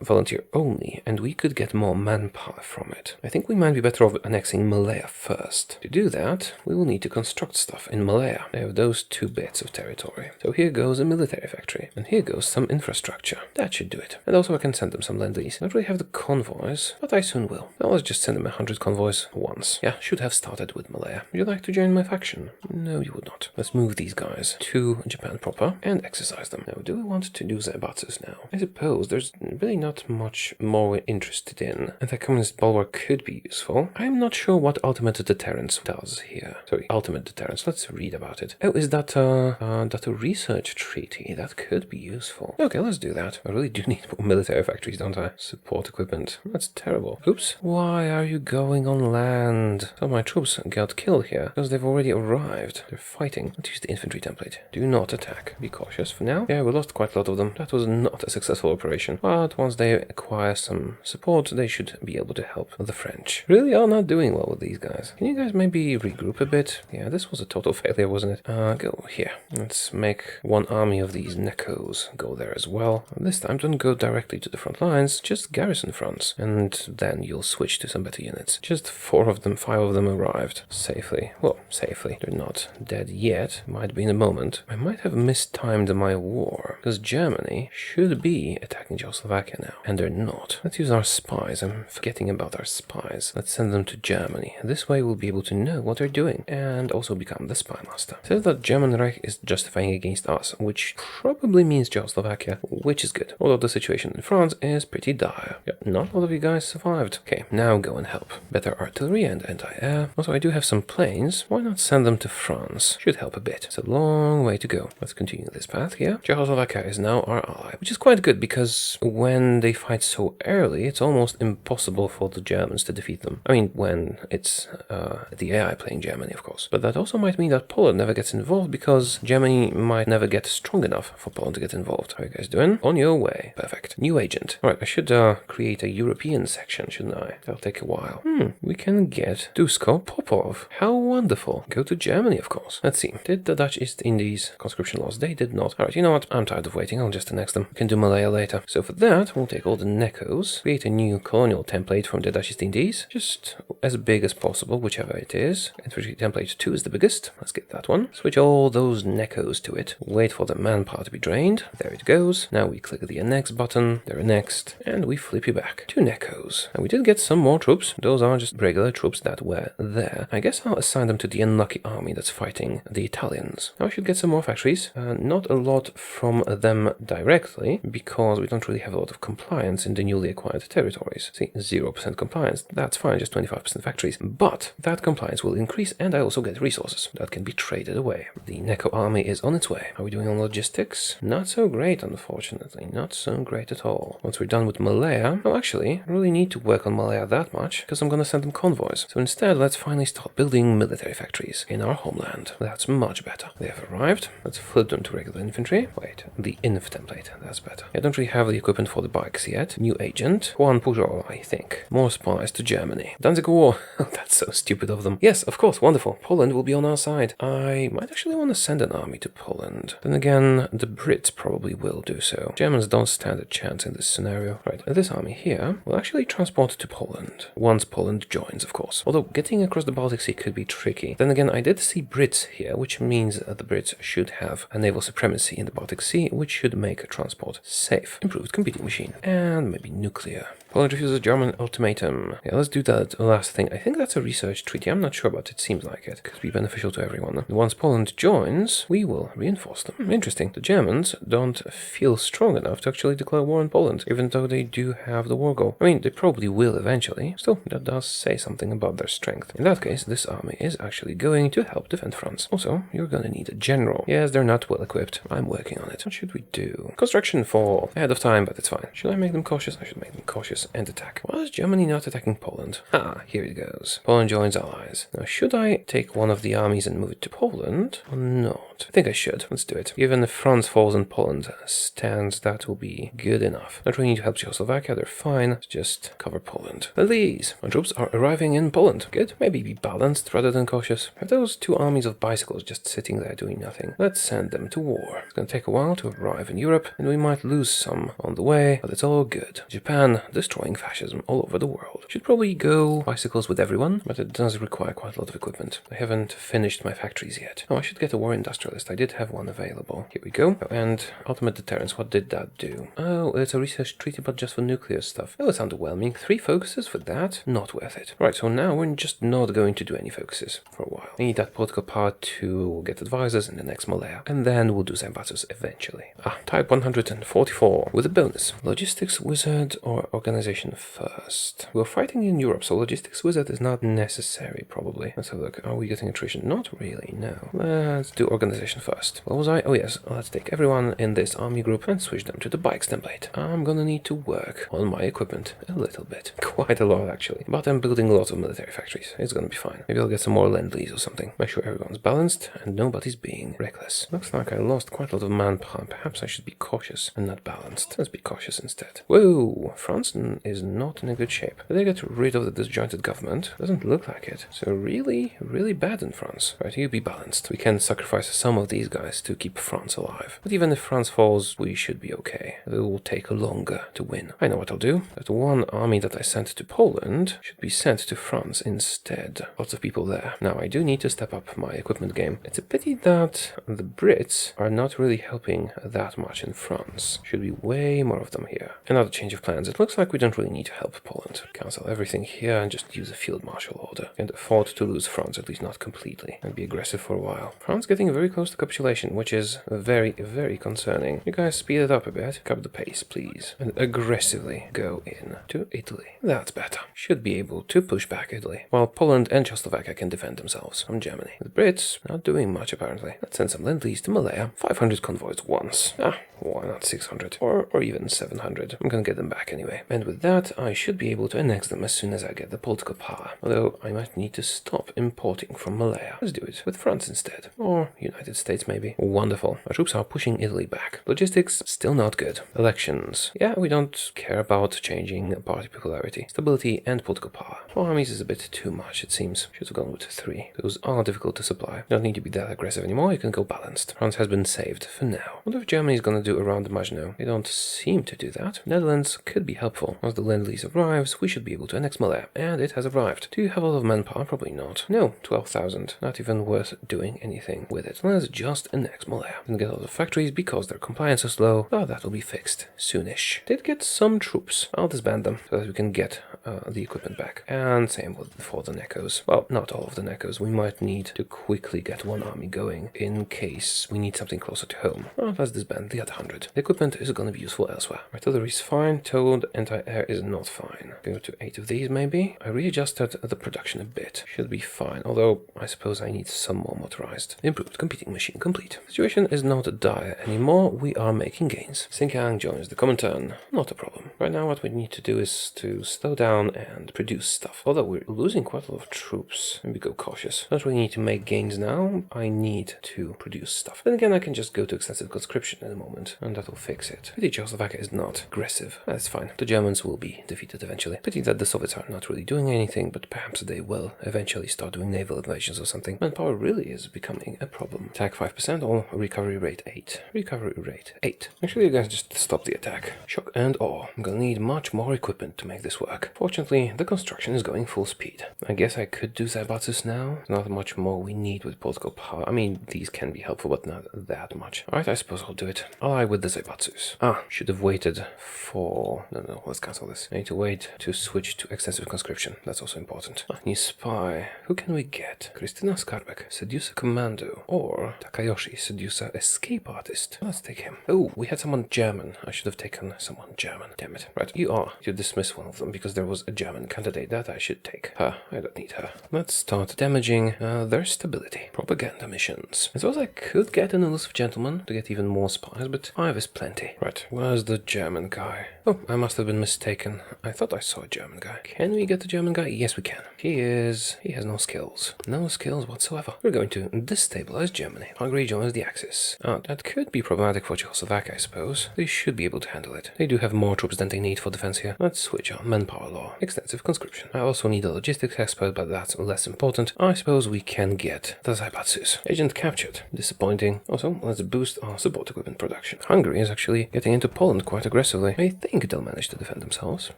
volunteer only, and we could get more manpower from it. I think we might be better off annexing Malaya first. To do that, we will need to construct stuff in Malaya. I have those 2 bits of territory. So here goes a military factory, and here goes some infrastructure. That should do it. And also I can send them some lend-lease. I don't really have the convoys, but I soon will. Now let's just send them 100 convoys once. Yeah, should have started with Malaya. Would you like to join my faction? No, you would not. Let's move these guys to Japan proper and exercise them. Now, do we want to do Zaibatsus now? I suppose there's really not much more we're interested in. Anti-communist bulwark could be useful. I'm not sure what ultimate deterrence does here. Sorry, ultimate deterrence. Let's read about it. Oh, is that a research treaty? That could be useful. Okay, let's do that. I really do need more military factories, don't I? Support equipment. That's terrible. Oops. Why are you going on land? So my troops got killed here because they've already arrived. They're fighting. Let's use the infantry template. Do not attack. Be cautious for now. Yeah, we lost quite a lot of them. That was not a successful operation. But once they acquire some support, they should be able to help the French. Really are not doing well with these guys. Can you guys maybe regroup a bit? Yeah, this was a total failure, wasn't it? Go here. Let's make one army of these Necos go there as well. This time don't go directly to the front lines, just garrison fronts. And then you'll switch to some better units. Just 4 of them, 5 of them arrived safely. Well, safely. They're not dead yet. Might be in a moment. I might have mistimed my war, because Germany should be attacking Czechoslovakia now, and they're not. Let's use our spies. I'm forgetting about our spies. Let's send them to Germany. This way we'll be able to know what they're doing, and also become the spy master. It says that German Reich is justifying against us, which probably means Czechoslovakia, which is good. Although the situation in France is pretty dire. Yep, not a lot of you guys survived. Okay, now go and help. Better artillery and anti-air. Also, I do have some planes. Why not send them to France? Should help a bit. It's a long way to go. Let's continue this path here. Czechoslovakia is now our ally, which is quite good because when they fight so early, it's almost impossible for the Germans to defeat them. I mean, when it's the AI playing Germany, of course. But that also might mean that Poland never gets involved because Germany might never get strong enough for Poland to get involved. How are you guys doing? On your way. Perfect. New agent. Alright, I should create a European section, shouldn't I? That'll take a while. well. We can get Dusko Popov. How wonderful. Go to Germany, of course. Let's see. Did the Dutch East Indies conscription laws? They did not. Alright, you know what? I'm tired of waiting. I'll just annex them. We can do Malaya later. So for that, we'll take all the Necos, create a new colonial template from the Dutch East Indies, just as big as possible, whichever it is. Infantry template 2 is the biggest. Let's get that one. Switch all those Necos to it. Wait for the manpower to be drained. There it goes. Now we click the annex button. They're annexed. And we flip you back to Necos. And we did get some more troops. Those are just regular troops that were there. I guess I'll assign them to the unlucky army that's fighting the Italians. Now I should get some more factories. Not a lot from them directly, because we don't really have a lot of compliance in the newly acquired territories. See, 0% compliance. That's fine, just 25% factories. But that compliance will increase, and I also get resources that can be traded away. The Neco army is on its way. Are we doing on logistics? Not so great, unfortunately. Not so great at all. Once we're done with Malaya, oh, actually, I really need to work on Malaya that much, because I'm gonna send them convoys. So instead, let's finally start building military factories in our homeland. That's much better. They have arrived. Let's flip them to regular infantry. Wait, the inf template. That's better. I don't really have the equipment for the bikes yet. New agent. Juan Pujol, I think. More supplies to Germany. Danzig War. That's so stupid of them. Yes, of course, wonderful. Poland will be on our side. I might actually want to send an army to Poland. Then again, the Brits probably will do so. Germans don't stand a chance in this scenario. Right, this army here will actually transport to Poland. Once Poland joins, of course. Although getting across the Baltic Sea could be tricky. Then again, I did see Brits here, which means that the Brits should have a naval supremacy in the Baltic Sea, which should make transport safe. Improved competing machine. And maybe nuclear. Poland refuses German ultimatum. Yeah, let's do that last thing. I think that's a research treaty. I'm not sure, but it seems like it. Could be beneficial to everyone. Once Poland joins, we will reinforce them. Interesting. The Germans don't feel strong enough to actually declare war on Poland, even though they do have the war goal. I mean, they probably will eventually. Still, that does say something about their strength. In that case, this army is actually going to help defend France. Also, you're gonna need a general. Yes, they're not well equipped. I'm working on it. What should we do? Construction fall. Ahead of time, but it's fine. Should I make them cautious? I should make them cautious and attack. Why is Germany not attacking Poland? Ha, here it goes. Poland joins allies. Now, should I take one of the armies and move it to Poland or not? I think I should. Let's do it. Even if France falls and Poland stands, that will be good enough. Not really need to help Czechoslovakia, they're fine. Let's just cover Poland. These. My troops are arriving in Poland. Good. Maybe be balanced rather than cautious. Have those two armies of bicycles just sitting there doing nothing. Let's send them to war. It's gonna take a while to arrive in Europe, and we might lose some on the way, but it's all good. Japan destroying fascism all over the world. Should probably go bicycles with everyone, but it does require quite a lot of equipment. I haven't finished my factories yet. Oh, I should get a war industrialist. I did have one available. Here we go. And ultimate deterrence, what did that do? Oh, it's a research treaty, but just for nuclear stuff. Oh, it's underwhelming. 3 focuses for that? Not worth it. Right, so now we're just not going to do any focuses for a while. We need that political power to get advisors in the next Malaya. And then we'll do Zambatus eventually. Type 144 with a bonus. Logistics wizard or organization first. We're fighting in Europe, so logistics wizard is not necessary, probably. Let's have a look. Are we getting attrition? Not really, no. Let's do organization first. What was I? Oh yes, let's take everyone in this army group and switch them to the bikes template. I'm gonna need to work on my equipment a little bit. Quite a lot, actually. But I'm building a lot of military factories. It's gonna be fine. Maybe I'll get some more Lend-Lease or something. Make sure everyone's balanced and nobody's being reckless. Looks like I lost quite a lot of manpower. Perhaps I should be cautious and not balanced. Let's be cautious instead. Whoa! France is not in a good shape. Did they get rid of the disjointed government? Doesn't look like it. So really, really bad in France. Right, you be balanced. We can sacrifice some of these guys to keep France alive. But even if France falls, we should be okay. It will take longer to win. I know what I'll do. That one army that I sent to Poland should be sent to France instead. Lots of people there. Now, I do need to step up my equipment game. It's a pity that the Brits are not really helping that much in France. Should be way more of them here. Another change of plans. It looks like we don't really need to help Poland. Cancel everything here and just use a field marshal order. Can't afford to lose France, at least not completely, and be aggressive for a while. France getting very close to capitulation, which is very, very concerning. You guys speed it up a bit. Cap the pace, please. And aggressively go in to Italy. That's better. Should be able to push back Italy, while Poland and Czechoslovakia can defend themselves from Germany. The Brits not doing much, apparently. Let's send some Lend-Lease to Malaya. 500 convoys once. Why not 600? Or even 700? I'm gonna get them back anyway. And with that, I should be able to annex them as soon as I get the political power. Although I might need to stop importing from Malaya. Let's do it with France instead. Or United States maybe. Wonderful. Our troops are pushing Italy back. Logistics, still not good. Elections. Yeah, we don't care about changing party popularity. Stability and political power. 4 armies is a bit too much, it seems. Should have gone with 3. Those are difficult to supply. You don't need to be that aggressive anymore, you can go balanced. France has been saved for now. I wonder if Germany is gonna do around Maginot. They don't seem to do that. Netherlands could be helpful. Once the Lend-Lease arrives, we should be able to annex Malaya. And it has arrived. Do you have a lot of manpower? Probably not. No, 12,000. Not even worth doing anything with it. Let's just annex Malaya. Didn't get a lot of factories because their compliance is low, but that'll be fixed soonish. Did get some troops. I'll disband them so that we can get the equipment back. And same for the Neckos. Well, not all of the Neckos. We might need to quickly get one army going in case we need something closer to home. Well, let's disband the other 100. The equipment is going to be useful elsewhere. Artillery is fine. Towed anti-air is not fine. Go to 8 of these maybe. I readjusted the production a bit. Should be fine. Although I suppose I need some more motorized. Improved competing machine complete. Situation is not dire anymore. We are making gains. Xinjiang joins the Comintern. Not a problem. Right now what we need to do is to slow down and produce stuff. Although we're losing quite a lot of troops. Maybe go cautious. Don't really need to make gains now. I need to produce stuff. Then again, I can just go to extensive conscription in a moment, and that'll fix it. Pity Czechoslovakia is not aggressive. That's fine. The Germans will be defeated eventually. Pity that the Soviets are not really doing anything, but perhaps they will eventually start doing naval invasions or something. Manpower really is becoming a problem. Attack 5% or recovery rate 8. Recovery rate 8. Actually, you guys just stop the attack. Shock and awe. I'm gonna need much more equipment to make this work. Fortunately, the construction is going full speed. I guess I could do Zaibatsus now. Not much more we need with political power. I mean, these can be helpful, but not that much. Alright, I suppose I'll do it. Ally with the Zaibatsus. Should have waited for... No, let's cancel this. I need to wait to switch to extensive conscription. That's also important. New spy. Who can we get? Kristina Skarbek, Seducer Commando, or Takayoshi, Seducer Escape Artist. Let's take him. Oh, we had someone German. I should have taken someone German. Damn it. Right, you are. You dismiss one of them because there was a German candidate that I should take. Her. I don't need her. Let's start damaging their stability. Propaganda missions. I suppose I could get an elusive gentleman to get even more spies, but 5 is plenty. Right, where's the German guy? Oh, I must have been mistaken. I thought I saw a German guy. Can we get the German guy? Yes, we can. He has no skills. No skills whatsoever. We're going to destabilize Germany. Hungary joins the Axis. That could be problematic for Czechoslovakia, I suppose. They should be able to handle it. They do have more troops than they need for defense here. Let's switch on manpower law. Extensive conscription. I also need a logistics expert, but that's less important. I suppose we can get the Zaibatsus. Agent captured. Disappointing. Also, let's boost our support equipment production. Hungary is actually getting into Poland quite aggressively. I think they'll manage to defend themselves.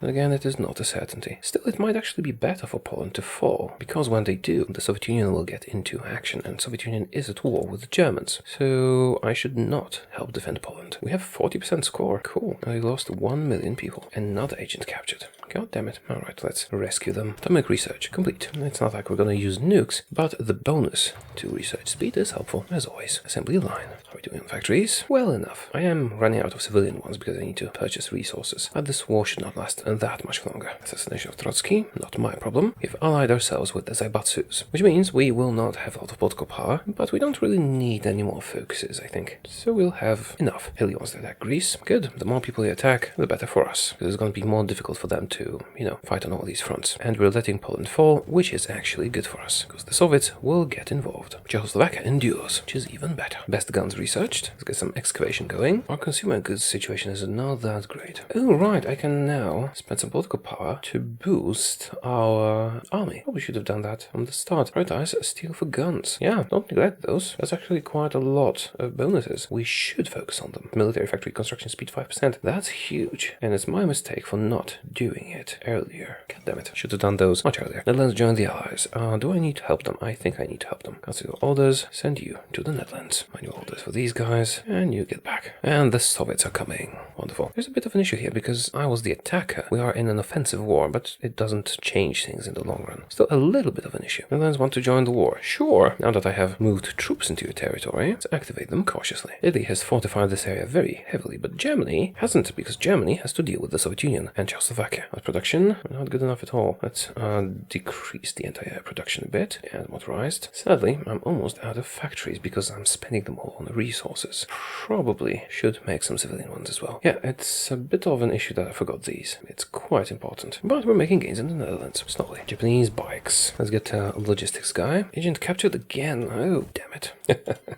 But again, it is not a certainty. Still, it might actually be better for Poland to fall, because when they do, the Soviet Union will get into action, and Soviet Union is at war with the Germans. So I should not help defend Poland. We have 40% score. Cool. I lost 1 million people. Another agent captured. God damn it. Alright, let's rescue them. Atomic research complete. It's not like we're gonna use nukes, but the bonus to research speed is helpful, as always. Assembly line. Are we doing on factories? Well enough. I am running out of civilian ones because I need to purchase resources, but this war should not last that much longer. Assassination of Trotsky, not my problem. We've allied ourselves with the Zaibatsus, which means we will not have a lot of political power, but we don't really need any more focuses, I think. So we'll have enough. Italy wants to attack Greece. Good. The more people they attack, the better for us, because it's going to be more difficult for them to, fight on all these fronts. And we're letting Poland fall, which is actually good for us, because the Soviets will get involved. Czechoslovakia endures, which is even better. Best guns researched. Let's get some excavation going. Our consumer goods situation is not that great. Oh, right, I can now spend some political power to boost our army. Probably should have done that from the start. Prioritize steel for guns. Yeah, don't neglect those. That's actually quite a lot of bonuses. We should focus on them. Military factory construction speed 5%. That's huge. And it's my mistake for not doing it earlier. God damn it. Should have done those much earlier. Netherlands join the Allies. Do I need to help them? I think I need to help them. Cancel orders. Send you to the Netherlands. Manual orders for these guys. And you get back. And the Soviets are coming. Wonderful. There's a bit of an issue here because I was the attacker. We are in an offensive war, but it doesn't change things in the long run. Still a little bit of an issue. Netherlands want to join the war. Sure. Now that I have moved troops into your territory, let's activate them cautiously. Italy has fortified this area very heavily, but Germany hasn't, because Germany has to deal with the Soviet Union and Czechoslovakia. But production, not good enough at all. Let's decrease the anti-air production a bit and motorized. Sadly, I'm almost out of factories because I'm spending them all on the resources. Probably should make some civilian ones as well. Yeah, it's a bit of an issue that I forgot these. It's quite important. But we're making gains in the Netherlands. Slowly. Japanese bikes. Let's get a logistics guy. Agent captured again. Oh, damn it.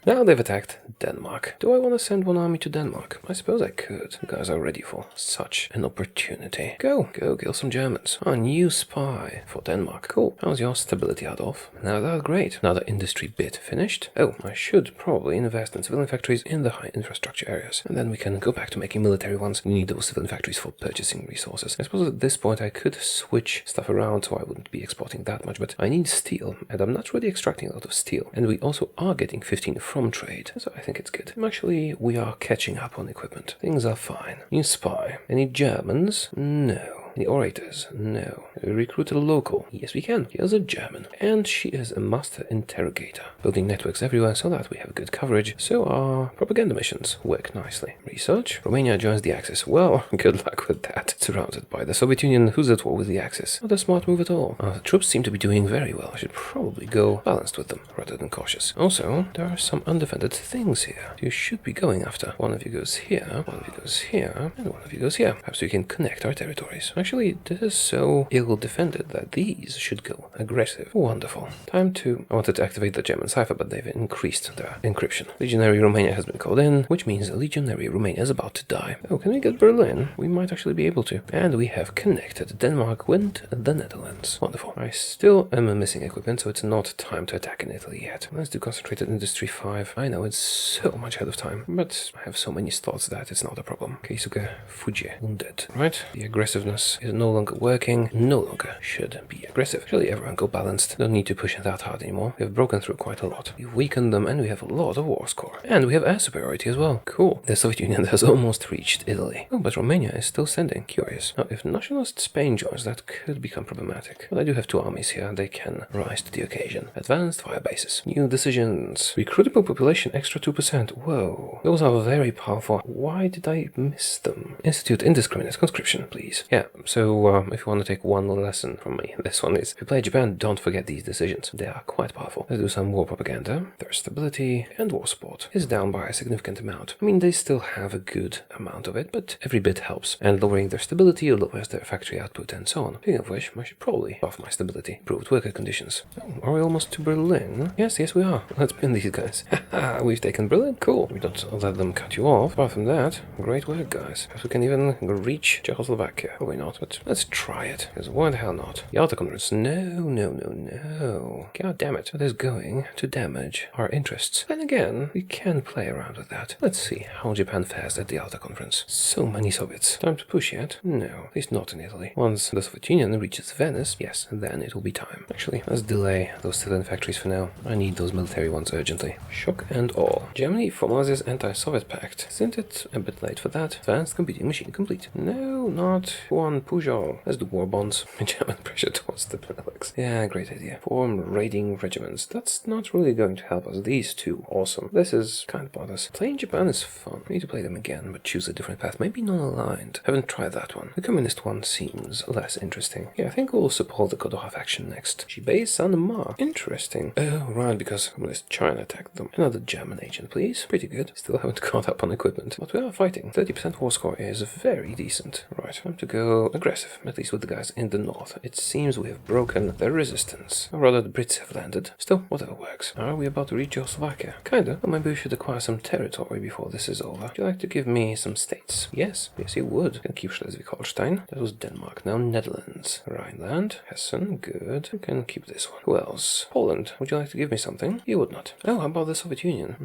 Now they've attacked Denmark. Do I want to send one army to Denmark? I suppose I could. You guys are ready for such an opportunity. Go kill some Germans. A new spy for Denmark. Cool. How's your stability, Adolf? Now that's great. Another industry bit finished. Oh, I should probably invest in civilian factories in the high infrastructure areas. And then we can go back to making military ones. We need those civilian factories for purchasing resources. I suppose at this point I could switch stuff around so I wouldn't be exporting that much, but I need steel, and I'm not really extracting a lot of steel. And we also are getting 15 from trade, so I think it's good. Actually, we are catching up on equipment. Things are fine. New spy. Any Germans? No. Any orators? No. We recruit a local. Yes, we can. Here's a German. And she is a master interrogator. Building networks everywhere so that we have good coverage, so our propaganda missions work nicely. Research. Romania joins the Axis. Well, good luck with that. Surrounded by the Soviet Union, who's at war with the Axis. Not a smart move at all. Our troops seem to be doing very well. I should probably go balanced with them, rather than cautious. Also, there are some undefended things here. You should be going after. One of you goes here, one of you goes here, and one of you goes here. Perhaps we can connect our territories. Actually, this is so ill-defended that these should go aggressive. Wonderful. Time to... I wanted to activate the German cipher, but they've increased their encryption. Legionary Romania has been called in, which means Legionary Romania is about to die. Oh, can we get Berlin? We might actually be able to. And we have connected Denmark with the Netherlands. Wonderful. I still am missing equipment, so it's not time to attack in Italy yet. Let's do Concentrated Industry 5. I know it's so much ahead of time, but I have so many thoughts that it's not a problem. Keisuke Fuji, wounded. Right? The aggressiveness is no longer working, no longer should be aggressive. Surely everyone go balanced. Don't need to push that hard anymore. We have broken through quite a lot. We've weakened them, and we have a lot of war score. And we have air superiority as well. Cool. The Soviet Union has almost reached Italy. Oh, but Romania is still sending. Curious. Now, if nationalist Spain joins, that could become problematic. But I do have two armies here. They can rise to the occasion. Advanced fire bases. New decisions. Recruitable population extra 2%. Whoa. Those are very powerful. Why did I miss them? Institute indiscriminate conscription, please. Yeah, so if you want to take one lesson from me, this one is, if you play Japan, don't forget these decisions. They are quite powerful. Let's do some war propaganda. Their stability and war support is down by a significant amount. I mean, they still have a good amount of it, but every bit helps. And lowering their stability lowers their factory output and so on. Speaking of which, I should probably buff my stability. Improved worker conditions. Oh, are we almost to Berlin? Yes, we are. Let's pin these guys. Haha, we've taken Berlin. Cool. We don't let them cut you off. Apart from that, great work, guys. Perhaps we can even reach Czechoslovakia. Probably not, but let's try it. Because why the hell not? The Yalta Conference. No. God damn it. That is going to damage our interests. Then again, we can play around with that. Let's see how Japan fares at the Yalta Conference. So many Soviets. Time to push yet? No, at least not in Italy. Once the Soviet Union reaches Venice, yes, then it will be time. Actually, let's delay those civilian factories for now. I need those military ones urgently. Shock and awe. Germany formalizes anti-Soviet pact. Isn't it a bit late for that? Advanced competing machine complete. No, not one Peugeot. Let's do war bonds. German pressure towards the Benelux. Yeah, great idea. Form raiding regiments. That's not really going to help us. These two, awesome. This is kind of pointless. Playing Japan is fun. We need to play them again, but choose a different path. Maybe non-aligned. Haven't tried that one. The communist one seems less interesting. Yeah, I think we'll support the Kodoha faction next. Shibei Sanma. Interesting. Oh, right, because communist China attacked them. Another German agent, please. Pretty good. Still haven't caught up on equipment. But we are fighting. 30% war score is very decent. Right, time to go aggressive, at least with the guys in the north. It seems we have broken their resistance. Or rather, the Brits have landed. Still, whatever works. Are we about to reach Czechoslovakia? Kinda. Well, maybe we should acquire some territory before this is over. Would you like to give me some states? Yes, you would. You can keep Schleswig-Holstein. That was Denmark. Now Netherlands. Rhineland. Hessen. Good. You can keep this one. Who else? Poland. Would you like to give me something? You would not. Oh, how about the Soviet Union?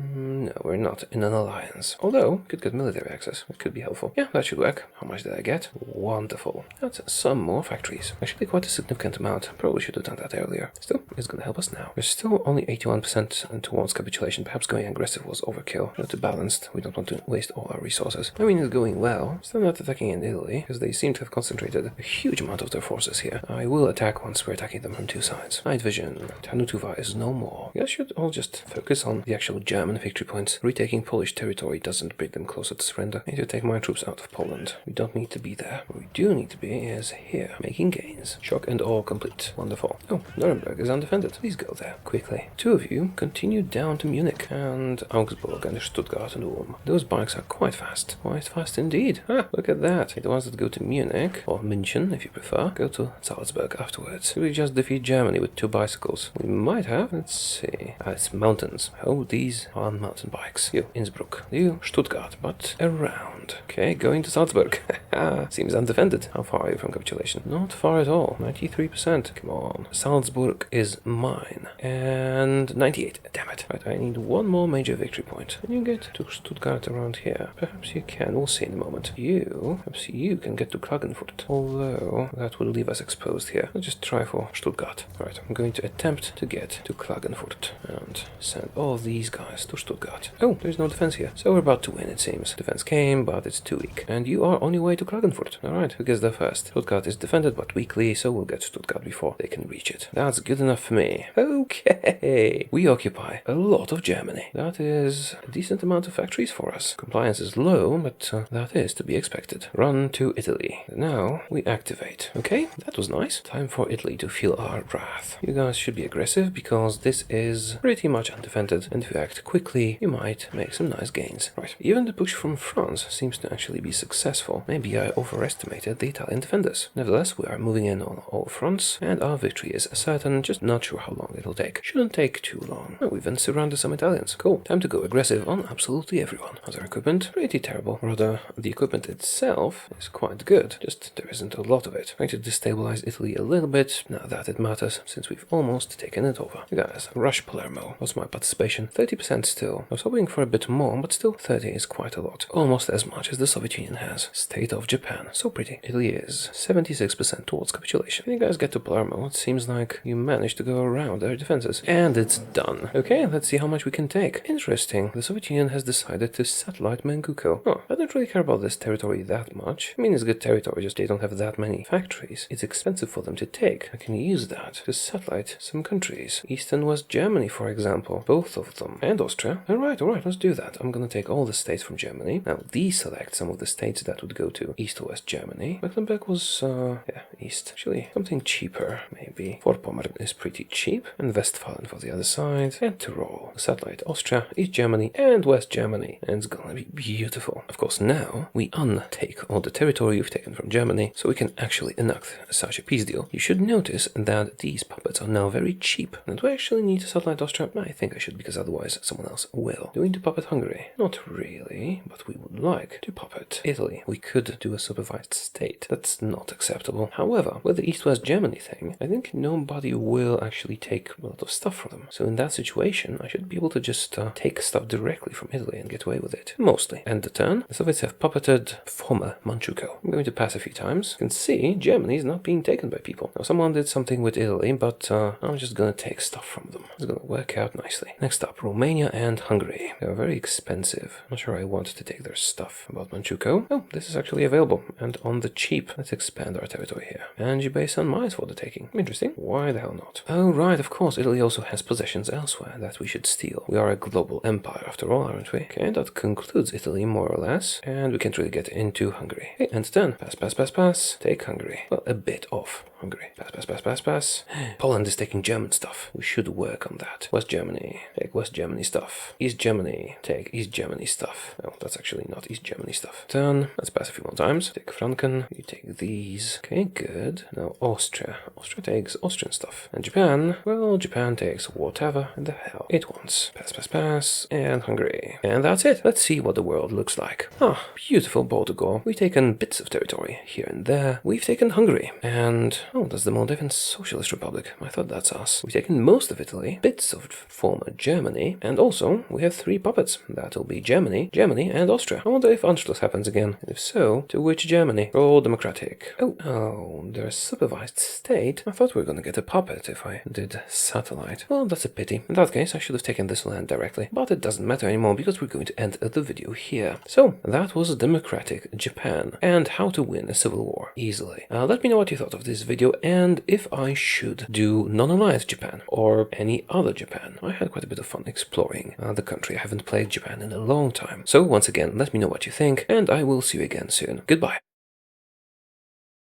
No, we're not in an alliance. Although, could get military access. It could be helpful. Yeah, that should work. How much did I get? Wonderful. That's some more factories. Actually, quite a significant amount. Probably should have done that earlier. Still, it's going to help us now. We're still only 81% towards capitulation. Perhaps going aggressive was overkill. Not too balanced. We don't want to waste all our resources. I mean, it's going well. Still not attacking in Italy, because they seem to have concentrated a huge amount of their forces here. I will attack once we're attacking them from two sides. Night vision. Tanutuva is no more. You guys should all just focus on the actual German victory points. Retaking Polish territory doesn't bring them closer to surrender. I need to take my troops out of Poland. We don't need to be there. What we do need to be is here, making gains. Shock and awe complete. Wonderful. Oh, Nuremberg is undefended. Please go there, quickly. 2 of you continue down to Munich and Augsburg and Stuttgart and Ulm. Those bikes are quite fast. Quite fast indeed. Ah, look at that. The ones that go to Munich, or München if you prefer, go to Salzburg afterwards. Could we just defeat Germany with 2 bicycles? We might have. Let's see. Ah, it's mountains. Oh, these are mountain bikes. You, Innsbruck. You, Stuttgart, but around. Okay, going to Salzburg. Seems undefended. How far are you from capitulation? Not far at all. 93%. Come on. Salzburg is mine. And 98. Damn it. Right, I need 1 more major victory point. Can you get to Stuttgart around here? Perhaps you can. We'll see in a moment. Perhaps you can get to Klagenfurt. Although, that will leave us exposed here. Let's just try for Stuttgart. Right, I'm going to attempt to get to Klagenfurt and send all these guys to Stuttgart. Oh, there's no defense here. So we're about to win, it seems. Defense came, but it's too weak. And you are on your way to Klagenfurt. Alright, who gets there first? Stuttgart is defended, but weakly, so we'll get Stuttgart before they can reach it. That's good enough for me. Okay. We occupy a lot of Germany. That is a decent amount of factories for us. Compliance is low, but that is to be expected. Run to Italy. Now we activate. Okay, that was nice. Time for Italy to feel our wrath. You guys should be aggressive because this is pretty much undefended, and if you act quickly, you might make some nice gains. Right, even the push from France seems to actually be successful. Maybe I overestimated the Italian defenders. Nevertheless, we are moving in on all fronts, and our victory is certain, just not sure how long it'll take. Shouldn't take too long. Oh, we've even surrounded some Italians. Cool. Time to go aggressive on absolutely everyone. How's our equipment? Pretty terrible. Rather, the equipment itself is quite good, just there isn't a lot of it. Trying to destabilize Italy a little bit, now that it matters, since we've almost taken it over. You guys, rush Palermo. What's my participation? 30% still. I was hoping for a bit more, but still 30 is quite a lot. Almost as much as the Soviet Union has. State of Japan. So pretty. Italy is 76% towards capitulation. When you guys get to Palermo, it seems like you managed to go around their defenses. And it's done. Okay, let's see how much we can take. Interesting. The Soviet Union has decided to satellite Manchuria. Oh, I don't really care about this territory that much. I mean, it's good territory, just they don't have that many factories. It's expensive for them to take. I can use that to satellite some countries. East and West Germany, for example. Both of them. And Austria. Alright, let's do that. I'm gonna take all the states from Germany. Now, deselect some of the states that would go to East or West Germany. Mecklenburg was, East. Actually, something cheaper, maybe. Vorpommern is pretty cheap. And Westphalen for the other side. And Taureor. Satellite Austria, East Germany, and West Germany. And it's gonna be beautiful. Of course, now we untake all the territory you've taken from Germany, so we can actually enact such a peace deal. You should notice that these puppets are now very cheap. And do I actually need to satellite Austria? I think I should, because otherwise someone else will. Do we need to puppet Hungary? Not really, but we would like to puppet Italy. We could do a supervised state. That's not acceptable. However, with the East-West Germany thing, I think nobody will actually take a lot of stuff from them. So in that situation, I should be able to just take stuff directly from Italy and get away with it. Mostly. End the turn. The Soviets have puppeted former Manchuria. I'm going to pass a few times. You can see Germany is not being taken by people. Now someone did something with Italy, but I'm just gonna take stuff from them. It's gonna work out nicely. Next up, Romania and Hungary. They are very expensive. I'm not sure I want to take their stuff. About Manchuria. Oh, this is actually available. And on the cheap. Let's expand our territory here. And you base on mines for the taking. Interesting. Why the hell not? Oh, right, of course. Italy also has possessions elsewhere that we should steal. We are a global empire after all, aren't we? Okay, that concludes Italy more or less. And we can't really get into Hungary. Okay, end turn. Pass. Take Hungary. Well, a bit of Hungary. Pass. Poland is taking German stuff. We should work on that. West Germany. Take West Germany stuff. East Germany. Take East Germany stuff. Oh, that's actually not East Germany stuff. Turn. Let's pass a few more times. Take Franken. You take these. Okay, good. Now Austria. Austria takes Austrian stuff. And Japan. Well, Japan takes whatever the hell it wants. Pass. And Hungary. And that's it. Let's see what the world looks like. Ah, beautiful Portugal. We've taken bits of territory here and there. We've taken Hungary. And oh, that's the Moldavian Socialist Republic. I thought that's us. We've taken most of Italy, bits of former Germany, and also we have 3 puppets. That'll be Germany, and Austria. I wonder if Anschluss happens again. If so, to which Germany? All democratic. Oh, there's supervised state. I thought we were gonna get a puppet if I did satellite. Well, that's a pity. In that case, I should have taken this land directly. But it doesn't matter anymore because we're going to end the video here. So, that was democratic Japan, and how to win a civil war easily. Let me know what you thought of this video, and if I should do non-alliance Japan, or any other Japan. I had quite a bit of fun exploring the country. I haven't played Japan in a long time. So once again, let me know what you think, and I will see you again soon. Goodbye.